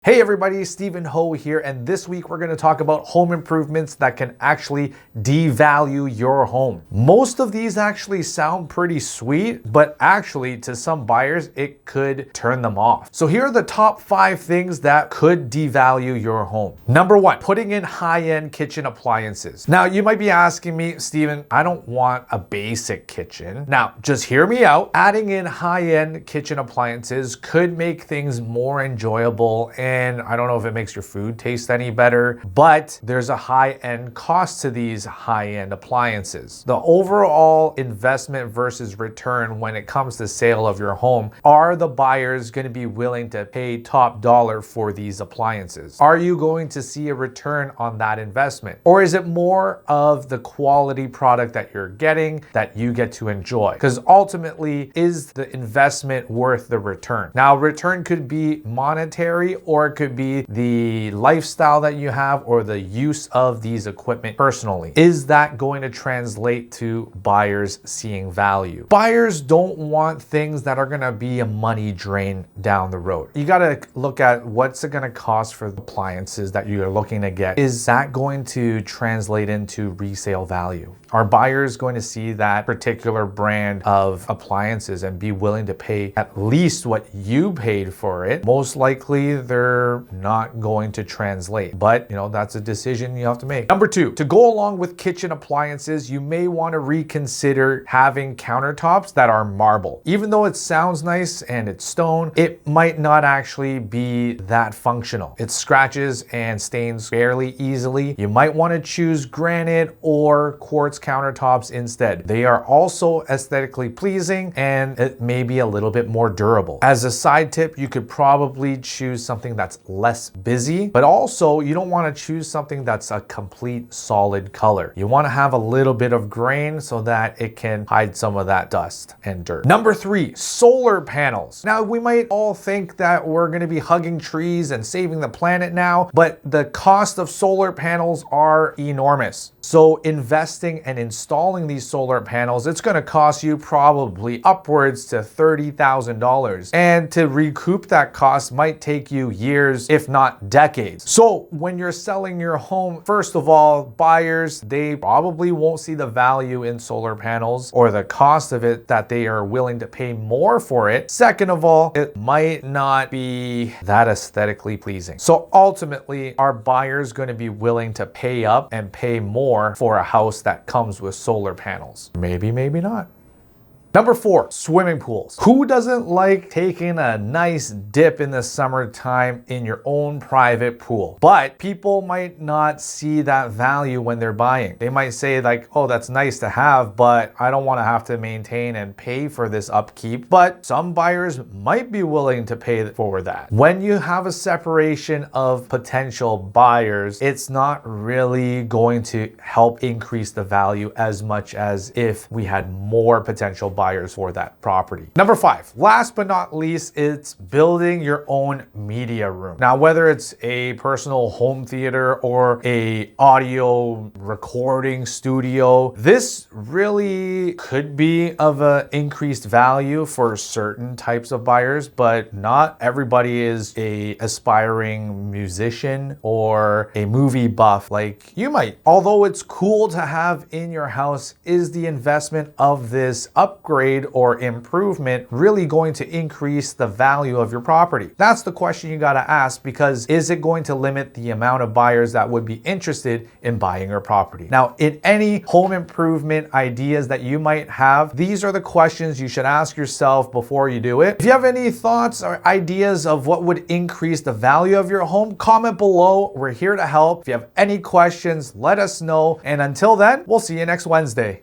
Hey everybody, Stephen Ho here, and this week we're going to talk about home improvements that can actually devalue your home. Most of these actually sound pretty sweet, but actually to some buyers it could turn them off. So here are the top 5 things that could devalue your home. Number 1, putting in high-end kitchen appliances. Now you might be asking me, Stephen, I don't want a basic kitchen. Now just hear me out. Adding in high-end kitchen appliances could make things more enjoyable, and I don't know if it makes your food taste any better, but there's a high-end cost to these high-end appliances. The overall investment versus return when it comes to sale of your home, are the buyers going to be willing to pay top dollar for these appliances? Are you going to see a return on that investment? Or is it more of the quality product that you're getting that you get to enjoy? Because ultimately, is the investment worth the return? Now, return could be monetary, or it could be the lifestyle that you have or the use of these equipment personally. Is that going to translate to buyers seeing value? Buyers don't want things that are going to be a money drain down the road. You got to look at what's it going to cost for the appliances that you're looking to get. Is that going to translate into resale value? Are buyers going to see that particular brand of appliances and be willing to pay at least what you paid for it? Most likely they're not going to translate, but that's a decision you have to make. Number 2, to go along with kitchen appliances, you may want to reconsider having countertops that are marble. Even though it sounds nice and it's stone, it might not actually be that functional. It scratches and stains fairly easily. You might want to choose granite or quartz countertops instead. They are also aesthetically pleasing and it may be a little bit more durable. As a side tip, you could probably choose something that's less busy, but also you don't want to choose something that's a complete solid color. You want to have a little bit of grain so that it can hide some of that dust and dirt. Number 3, solar panels. Now we might all think that we're going to be hugging trees and saving the planet now, but the cost of solar panels are enormous. So investing and installing these solar panels, it's going to cost you probably upwards to $30,000. And to recoup that cost might take you years, if not decades. So when you're selling your home, first of all, buyers, they probably won't see the value in solar panels or the cost of it, that they are willing to pay more for it. Second of all, it might not be that aesthetically pleasing. So ultimately, are buyers going to be willing to pay up and pay more for a house that comes with solar panels? Maybe, maybe not. Number 4, swimming pools. Who doesn't like taking a nice dip in the summertime in your own private pool? But people might not see that value when they're buying. They might say like, oh, that's nice to have, but I don't want to have to maintain and pay for this upkeep. But some buyers might be willing to pay for that. When you have a separation of potential buyers, it's not really going to help increase the value as much as if we had more potential buyers for that property. Number 5, last but not least, it's building your own media room. Now, whether it's a personal home theater or a audio recording studio, this really could be of an increased value for certain types of buyers, but not everybody is a aspiring musician or a movie buff like you might. Although it's cool to have in your house, is the investment of this upgrade or improvement really going to increase the value of your property? That's the question you got to ask, because is it going to limit the amount of buyers that would be interested in buying your property? Now, in any home improvement ideas that you might have, these are the questions you should ask yourself before you do it. If you have any thoughts or ideas of what would increase the value of your home, comment below. We're here to help. If you have any questions, let us know. And until then, we'll see you next Wednesday.